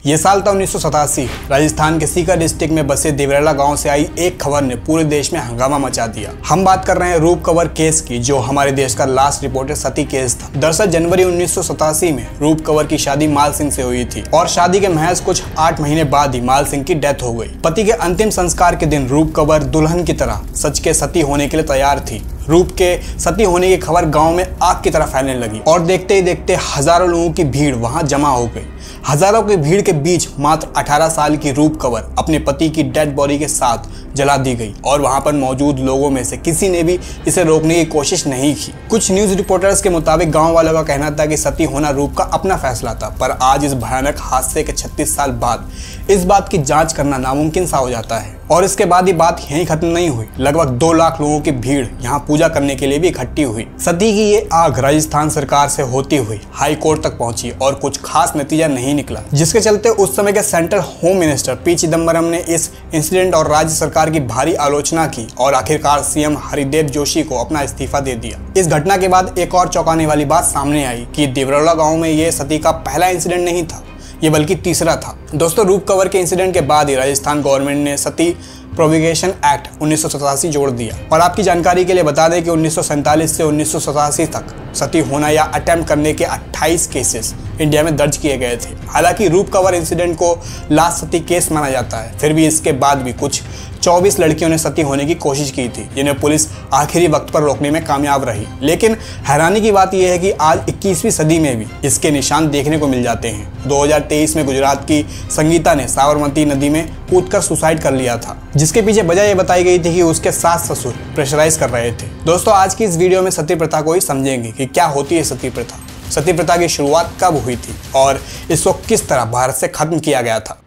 ये साल था 1987। राजस्थान के सीकर डिस्ट्रिक्ट में बसे देवराला गांव से आई एक खबर ने पूरे देश में हंगामा मचा दिया। हम बात कर रहे हैं रूप कंवर केस की, जो हमारे देश का लास्ट रिपोर्टेड सती केस था। दरअसल जनवरी 1987 में रूप कंवर की शादी माल सिंह से हुई थी और शादी के महज कुछ 8 महीने बाद ही माल सिंह की डेथ हो गई। पति के अंतिम संस्कार के दिन रूप कंवर दुल्हन की तरह सच के सती होने के लिए तैयार थी। रूप के सती होने की खबर गांव में आग की तरह फैलने लगी और देखते ही देखते हजारों लोगों की भीड़ वहां जमा हो गई। हजारों की भीड़ के बीच मात्र 18 साल की रूप कंवर अपने पति की डेड बॉडी के साथ जला दी गई और वहां पर मौजूद लोगों में से किसी ने भी इसे रोकने की कोशिश नहीं की। कुछ न्यूज रिपोर्टर्स के मुताबिक गांव वालों का कहना था कि सती होना रूप का अपना फैसला था, पर आज इस भयानक हादसे के 36 साल बाद इस बात की जांच करना नामुमकिन सा हो जाता है। और इसके बाद ही बात यहीं खत्म नहीं हुई। लगभग 2 लाख लोगों की भीड़ यहाँ पूजा करने के लिए भी इकट्ठी हुई। सती की ये आग राजस्थान सरकार से होती हुई हाई कोर्ट तक पहुंची और कुछ खास नतीजा नहीं निकला, जिसके चलते उस समय के central home minister P Chidambaram ने इस इंसिडेंट और राज्य सरकार की भारी आलोचना की और आखिरकार सीएम हरिदेव जोशी को अपना इस्तीफा दे दिया। इस घटना के बाद एक और चौंकाने वाली बात सामने आई कि देवराला गांव में ये सती का पहला इंसिडेंट नहीं था, ये बल्कि तीसरा था। दोस्तों, रूप कंवर के इंसिडेंट के बाद ही राजस्थान गवर्नमेंट ने सती प्रोविगेशन एक्ट 1987 जोड़ दिया। और आपकी जानकारी के लिए बता दें कि 1947 से 1987 तक सती होना या अटेम्प्ट करने के 28 केसेस इंडिया में दर्ज किए गए थे। हालांकि रूप कंवर इंसिडेंट को लास्ट सती केस माना जाता है, फिर भी इसके बाद भी कुछ 24 लड़कियों ने सती होने की कोशिश की थी, जिन्हें पुलिस आखिरी वक्त पर रोकने में कामयाब रही। लेकिन हैरानी की बात यह है कि आज 21वीं सदी में भी इसके निशान देखने को मिल जाते हैं। 2023 में गुजरात की संगीता ने साबरमती नदी में कूदकर सुसाइड कर लिया था, जिसके पीछे वजह यह बताई गई थी कि उसके सास ससुर प्रेशराइज कर रहे थे। दोस्तों, आज की इस वीडियो में सती प्रथा को ही समझेंगे कि क्या होती है सती प्रथा, सती प्रथा की शुरुआत कब हुई थी और इसको किस तरह भारत से खत्म किया गया था।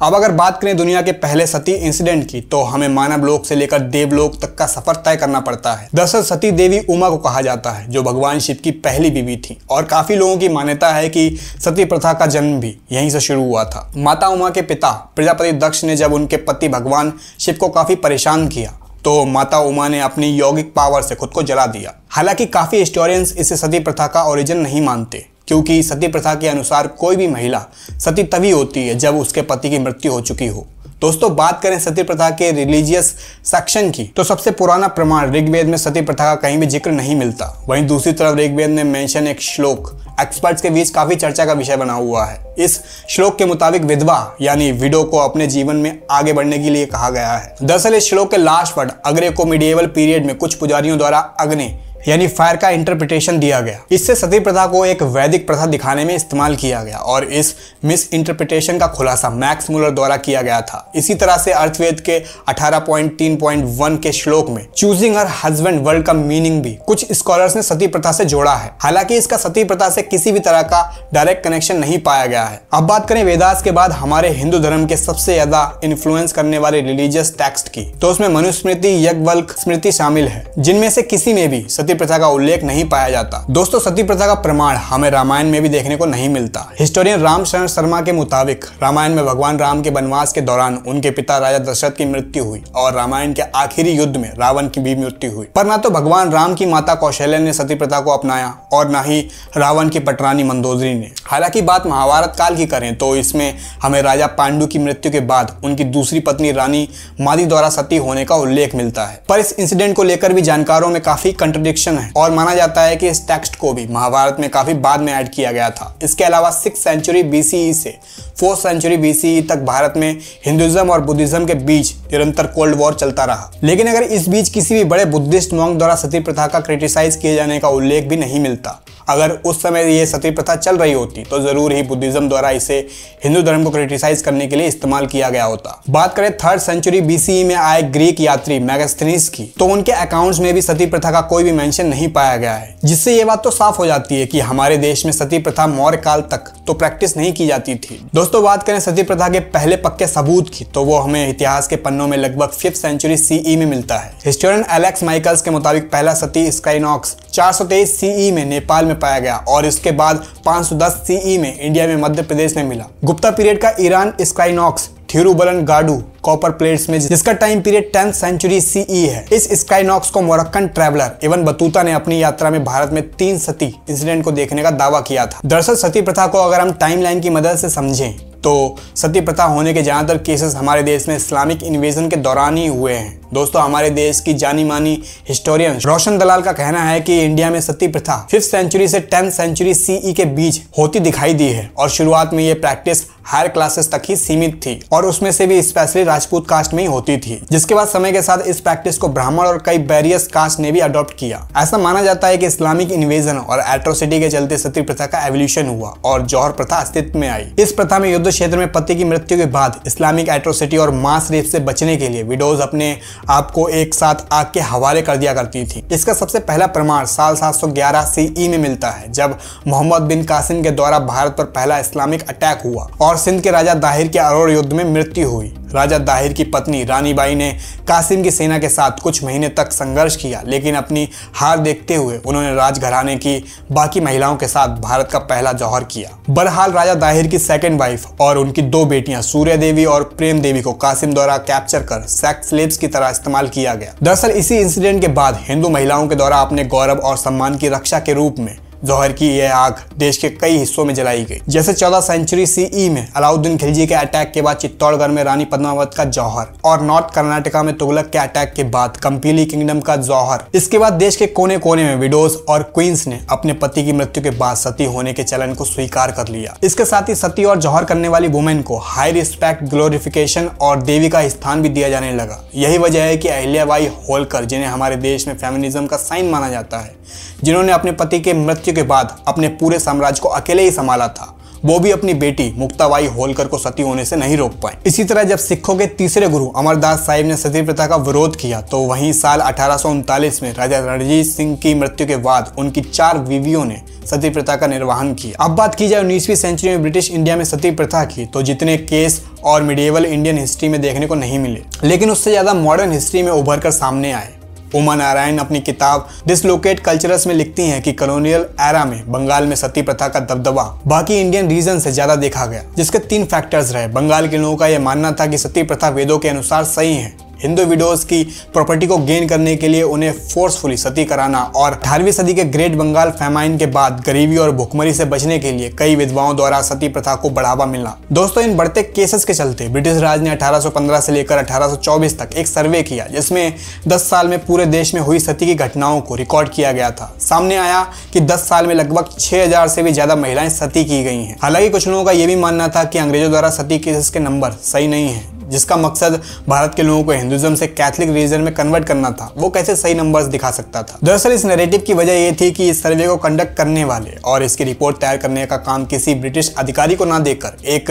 अब अगर बात करें दुनिया के पहले सती इंसिडेंट की, तो हमें मानव लोक से लेकर देवलोक तक का सफर तय करना पड़ता है। दरअसल सती देवी उमा को कहा जाता है, जो भगवान शिव की पहली बीवी थी और काफी लोगों की मान्यता है कि सती प्रथा का जन्म भी यहीं से शुरू हुआ था। माता उमा के पिता प्रजापति दक्ष ने जब उनके पति भगवान शिव को काफी परेशान किया तो माता उमा ने अपनी यौगिक पावर से खुद को जला दिया। हालांकि काफी हिस्टोरियंस इसे सती प्रथा का ओरिजिन नहीं मानते, क्योंकि सती प्रथा के अनुसार कोई भी महिला सती तभी होती है जब उसके पति की मृत्यु हो चुकी हो। दोस्तों, बात करें सती प्रथा के रिलीजियस सेक्शन की, तो सबसे पुराना प्रमाण ऋग्वेद में सती प्रथा का कहीं भी जिक्र नहीं मिलता। वहीं दूसरी तरफ ऋग्वेद में मेंशन एक श्लोक एक्सपर्ट्स के बीच काफी चर्चा का विषय बना हुआ है। इस श्लोक के मुताबिक विधवा यानी विडो को अपने जीवन में आगे बढ़ने के लिए कहा गया है। दरअसल इस श्लोक के लास्ट वर्ड अग्रे को मिडिएवल पीरियड में कुछ पुजारियों द्वारा अग्नि यानी फायर का इंटरप्रिटेशन दिया गया। इससे सती प्रथा को एक वैदिक प्रथा दिखाने में इस्तेमाल किया गया और इस मिस इंटरप्रिटेशन का खुलासा मैक्स मुलर द्वारा किया गया था। इसी तरह से अर्थवेद के 18.3.1 के श्लोक में चूजिंग हर हस्बैंड वर्ड का मीनिंग भी कुछ स्कॉलर्स ने सती प्रथा से जोड़ा है। हालांकि इसका सती प्रथा से किसी भी तरह का डायरेक्ट कनेक्शन नहीं पाया गया है। अब बात करें वेदास के बाद हमारे हिंदू धर्म के सबसे ज्यादा इन्फ्लुएंस करने वाले रिलीजियस टेक्स्ट की, तो उसमें मनुस्मृति, याज्ञवल्क्य स्मृति शामिल है, जिनमें से किसी में भी सती प्रथा का उल्लेख नहीं पाया जाता। दोस्तों, सती प्रथा का प्रमाण हमें रामायण में भी देखने को नहीं मिलता। हिस्टोरियन रामशरण शर्मा के मुताबिक रामायण में भगवान राम के वनवास के दौरान उनके पिता राजा दशरथ की मृत्यु हुई और रामायण के आखिरी युद्ध में रावण की भी मृत्यु हुई। पर ना तो भगवान राम की माता कौशल्या ने सती प्रथा को अपनाया और ना ही रावण की पटरानी मंदोदरी ने। हालांकि बात महाभारत काल की करें तो इसमें हमें राजा पांडु की मृत्यु के बाद उनकी दूसरी पत्नी रानी मादी द्वारा सती होने का उल्लेख मिलता है। पर इस इंसिडेंट को लेकर भी जानकारों में काफी कंट्रडिक्शन है और माना जाता है कि इस टेक्स्ट को भी महाभारत में काफी बाद में ऐड किया गया था। इसके अलावा 6th सेंचुरी BCE से 4th सेंचुरी BCE तक भारत में हिंदुइज्म और बुद्धिज्म के बीच निरंतर कोल्ड वॉर चलता रहा। लेकिन अगर इस बीच किसी भी बड़े बुद्धिस्ट मॉन्क द्वारा सती प्रथा का क्रिटिसाइज किए जाने का उल्लेख भी नहीं मिलता। अगर उस समय ये सती प्रथा चल रही होती तो जरूर ही बुद्धिज्म द्वारा इसे हिंदू धर्म को क्रिटिसाइज करने के लिए इस्तेमाल किया गया होता। बात करें 3rd सेंचुरी BCE में आए ग्रीक यात्री मैगस्थनीज की, तो उनके अकाउंट्स में भी सती प्रथा का कोई भी मेंशन नहीं पाया गया है, जिससे ये बात तो साफ हो जाती है कि हमारे देश में सती प्रथा मौर्य काल तक तो प्रैक्टिस नहीं की जाती थी। दोस्तों, बात करें सती प्रथा के पहले पक्के सबूत की, तो वो हमें इतिहास के पन्नों में लगभग 5th सेंचुरी CE में मिलता है। हिस्टोरियन एलेक्स माइकल्स के मुताबिक पहला सती स्काइनॉक्स 423 CE में नेपाल में पाया गया और इसके बाद 510 CE में इंडिया में मध्य प्रदेश में मिला। गुप्ता पीरियड का ईरान स्काइनॉक्स थिरुबलन गाडू कॉपर प्लेट्स में, जिसका time period 10th century CE है। इस स्काईनॉक्स को मोरक्कन ट्रैवलर इब्न बतूता ने अपनी यात्रा में भारत में 3 सती इंसिडेंट को देखने का दावा किया था। दरअसल सती प्रथा को अगर हम टाइमलाइन की मदद से समझें तो सती प्रथा होने के ज्यादातर केसेस हमारे देश में इस्लामिक इन्वेजन के दौरान ही हुए हैं। दोस्तों, हमारे देश की जानी मानी हिस्टोरियन रोशन दलाल का कहना है कि इंडिया में सती प्रथा 5th सेंचुरी से 10th सेंचुरी सीई के बीच होती दिखाई दी है और शुरुआत में ये प्रैक्टिस हायर क्लासेस तक ही सीमित थी और उसमें से भी स्पेशली राजपूत कास्ट में ही होती थी, जिसके बाद समय के साथ इस प्रैक्टिस को ब्राह्मण और कई बैरियस कास्ट ने भी अडॉप्ट किया। ऐसा माना जाता है कि इस्लामिक इन्वेजन और एट्रोसिटी के चलते सती प्रथा का एवोल्यूशन हुआ और जौहर प्रथा अस्तित्व में आई। इस प्रथा में युद्ध क्षेत्र में पति की मृत्यु के बाद इस्लामिक एट्रोसिटी और मास रेप से बचने के लिए विडोज अपने आपको एक साथ आग के हवाले कर दिया करती थी। इसका सबसे पहला प्रमाण साल 711 सीई में मिलता है, जब मोहम्मद बिन कासिम के द्वारा भारत पर पहला इस्लामिक अटैक हुआ और सिंध के राजा दाहिर के अरोड़ युद्ध में मृत्यु हुई। राजा दाहिर की पत्नी रानी बाई ने कासिम की सेना के साथ कुछ महीने तक संघर्ष किया, लेकिन अपनी हार देखते हुए उन्होंने राजघराने की बाकी महिलाओं के साथ भारत का पहला जौहर किया। बहरहाल राजा दाहिर की सेकंड वाइफ और उनकी 2 बेटियां सूर्य देवी और प्रेम देवी को कासिम द्वारा कैप्चर कर सेक्स स्लेव्स की तरह इस्तेमाल किया गया। दरअसल इसी इंसिडेंट के बाद हिंदू महिलाओं के द्वारा अपने गौरव और सम्मान की रक्षा के रूप में जौहर की यह आग देश के कई हिस्सों में जलाई गई। जैसे 14 सेंचुरी सीई में अलाउद्दीन खिलजी के अटैक के बाद चित्तौड़गढ़ में रानी पद्मावत का जौहर और नॉर्थ कर्नाटका में तुगलक के अटैक के बाद कंपीली किंगडम का जौहर। इसके बाद देश के कोने कोने में विडोज और क्वींस ने अपने पति की मृत्यु के बाद सती होने के चलन को स्वीकार कर लिया। इसके साथ ही सती और जौहर करने वाली वुमेन को हाई रिस्पेक्ट, ग्लोरिफिकेशन और देवी का स्थान भी दिया जाने लगा। यही वजह है कि अहिल्याबाई होलकर, जिन्हें हमारे देश में फेमिनिज्म का साइन माना जाता है, जिन्होंने अपने पति के मृत्यु के बाद अपने पूरे साम्राज्य को अकेले ही संभाला था, वो भी अपनी बेटी मुक्ताबाई होलकर को सती होने से नहीं रोक पाए। इसी तरह जब सिखों के तीसरे गुरु अमरदास साहिब ने सती प्रथा का विरोध किया तो वहीं साल 1839 में राजा रणजीत सिंह की मृत्यु के बाद उनकी 4 बीवियों ने सती प्रथा का निर्वहन किया। अब बात की जाए 19वीं सेंचुरी में ब्रिटिश इंडिया में सती प्रथा की, तो जितने केस और मिडिएवल इंडियन हिस्ट्री में देखने को नहीं मिले, लेकिन उससे ज्यादा मॉडर्न हिस्ट्री में उभर कर सामने आए। उमा नारायण अपनी किताब डिसलोकेट कल्चरस में लिखती हैं कि कॉलोनियल एरा में बंगाल में सती प्रथा का दबदबा बाकी इंडियन रीजन से ज्यादा देखा गया, जिसके 3 फैक्टर्स रहे। बंगाल के लोगों का यह मानना था कि सती प्रथा वेदों के अनुसार सही है। हिंदू विडोज की प्रॉपर्टी को गेन करने के लिए उन्हें फोर्सफुली सती कराना और 18वीं सदी के ग्रेट बंगाल फैमाइन के बाद गरीबी और भुखमरी से बचने के लिए कई विधवाओं द्वारा सती प्रथा को बढ़ावा मिलना। दोस्तों, इन बढ़ते केसेस के चलते ब्रिटिश राज ने 1815 से लेकर 1824 तक एक सर्वे किया, जिसमें 10 साल में पूरे देश में हुई सती की घटनाओं को रिकॉर्ड किया गया था। सामने आया कि 10 साल में लगभग 6000 से भी ज्यादा महिलाएं सती की गई हैं। हालांकि कुछ लोगों का यह भी मानना था कि अंग्रेजों द्वारा सती केसेस के नंबर सही नहीं है, जिसका मकसद भारत के लोगों को हिंदुइज्म से कैथोलिक रिलीजन में कन्वर्ट करना था। वो कैसे सही नंबर्स दिखा सकता था। दरअसल इस नैरेटिव की वजह ये थी कि इस सर्वे को कंडक्ट करने वाले और इसकी रिपोर्ट तैयार करने का काम किसी ब्रिटिश अधिकारी को ना देकर एक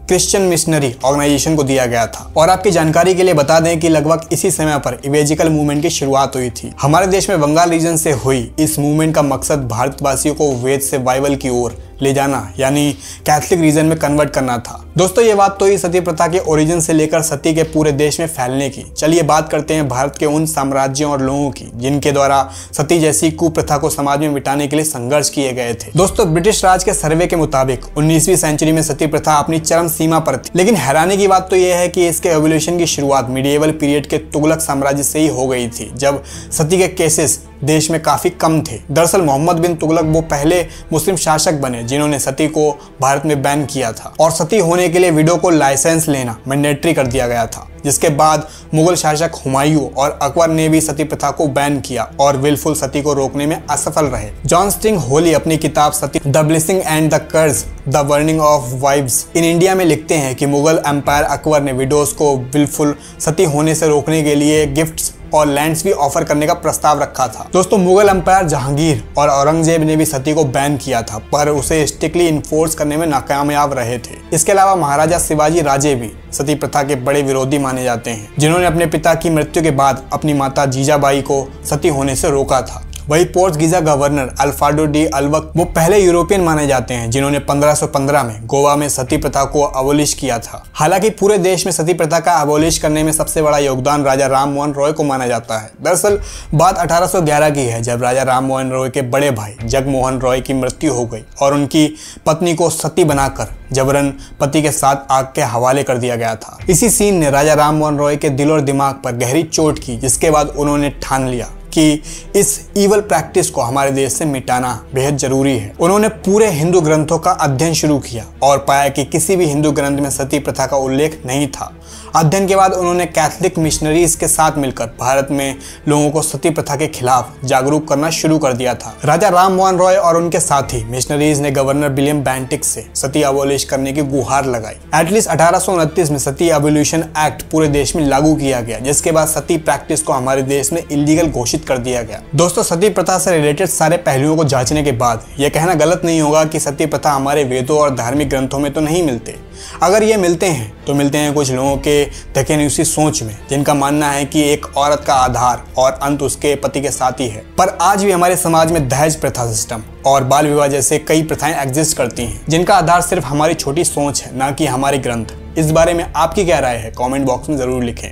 क्रिश्चियन मिशनरी ऑर्गेनाइजेशन को दिया गया था। और आपकी जानकारी के लिए बता दें कि लगभग इसी समय पर इवेंजेलिकल मूवमेंट की शुरुआत हुई थी। हमारे देश में बंगाल रीजन से हुई इस मूवमेंट का मकसद भारतवासियों को वेद से बाइबल की ओर ले जाना, यानी कैथोलिक रीजन में कन्वर्ट करना था। दोस्तों, ये बात तो ही सती प्रथा के ओरिजिन से लेकर सती के पूरे देश में फैलने की। चलिए बात करते हैं भारत के उन साम्राज्यों और लोगों की जिनके द्वारा सती जैसी कुप्रथा को समाज में मिटाने के लिए संघर्ष किए गए थे। दोस्तों, ब्रिटिश राज के सर्वे के मुताबिक 19वीं सेंचुरी में सती प्रथा अपनी चरम सीमा पर थी। लेकिन हैरानी की बात तो यह है कि इसके एवोल्यूशन की शुरुआत मिडिएवल पीरियड के तुगलक साम्राज्य से ही हो गई थी, जब सती के केसेस देश में काफी कम थे। दरअसल मोहम्मद बिन तुगलक वो पहले मुस्लिम शासक बने जिन्होंने सती को भारत में बैन किया था और सती होने के लिए विडो को लाइसेंस लेना मैंडेटरी कर दिया गया था। जिसके बाद मुगल शासक हुमायूं और अकबर ने भी सती प्रथा को बैन किया और विलफुल सती को रोकने में असफल रहे। जॉन स्टिंग होली अपनी किताब सती द ब्लेसिंग एंड द कर्ज the burning of wives in India में लिखते हैं कि मुगल एम्पायर अकबर ने विडोज को विलफुल सती होने से रोकने के लिए गिफ्ट्स और लैंड्स भी ऑफर करने का प्रस्ताव रखा था। दोस्तों, मुगल एम्पायर जहांगीर और औरंगजेब ने भी सती को बैन किया था, पर उसे स्ट्रिक्टली इन्फोर्स करने में नाकामयाब रहे थे। इसके अलावा महाराजा शिवाजी राजे भी सती प्रथा के बड़े विरोधी माने जाते हैं, जिन्होंने अपने पिता की मृत्यु के बाद अपनी माता जीजाबाई को सती होने से रोका था। वही पोर्चुगीज गवर्नर अल्फ्रेडो डी अल्बक वो पहले यूरोपियन माने जाते हैं जिन्होंने 1515 में गोवा में सती प्रथा को अबोलिश किया था। हालांकि पूरे देश में सती प्रथा का अबोलिश करने में सबसे बड़ा योगदान राजा राम मोहन रॉय को माना जाता है। दरअसल बात 1811 की है, जब राजा राम मोहन रॉय के बड़े भाई जगमोहन रॉय की मृत्यु हो गई और उनकी पत्नी को सती बनाकर जबरन पति के साथ आग के हवाले कर दिया गया था। इसी सीन ने राजा राम मोहन रॉय के दिल और दिमाग पर गहरी चोट की, जिसके बाद उन्होंने ठान लिया कि इस ईवल प्रैक्टिस को हमारे देश से मिटाना बेहद जरूरी है। उन्होंने पूरे हिंदू ग्रंथों का अध्ययन शुरू किया और पाया कि किसी भी हिंदू ग्रंथ में सती प्रथा का उल्लेख नहीं था। अध्ययन के बाद उन्होंने कैथोलिक मिशनरीज के साथ मिलकर भारत में लोगों को सती प्रथा के खिलाफ जागरूक करना शुरू कर दिया था। राजा राम मोहन रॉय और उनके साथी मिशनरीज ने गवर्नर विलियम बेंटिक से सती अबोलिश करने की गुहार लगाई। एटलीस्ट 1829 में सती अबोलिशन एक्ट पूरे देश में लागू किया गया, जिसके बाद सती प्रैक्टिस को हमारे देश में इलीगल घोषित कर दिया गया। दोस्तों, सती प्रथा से रिलेटेड सारे पहलुओं को जांचने के बाद यह कहना गलत नहीं होगा कि सती प्रथा हमारे वेदों और धार्मिक ग्रंथों में तो नहीं मिलते। अगर ये मिलते हैं तो मिलते हैं कुछ लोगों के दकीनुसी सोच में, जिनका मानना है कि एक औरत का आधार और अंत उसके पति के साथ ही है। पर आज भी हमारे समाज में दहेज प्रथा सिस्टम और बाल विवाह जैसे कई प्रथाएं एग्जिस्ट करती हैं, जिनका आधार सिर्फ हमारी छोटी सोच है, ना कि हमारे ग्रंथ। इस बारे में आपकी क्या राय है, कमेंट बॉक्स में ज़रूर लिखें।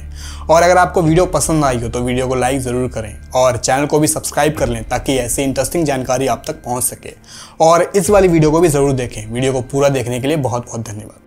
और अगर आपको वीडियो पसंद आई हो तो वीडियो को लाइक ज़रूर करें और चैनल को भी सब्सक्राइब कर लें, ताकि ऐसी इंटरेस्टिंग जानकारी आप तक पहुंच सके। और इस वाली वीडियो को भी ज़रूर देखें। वीडियो को पूरा देखने के लिए बहुत बहुत धन्यवाद।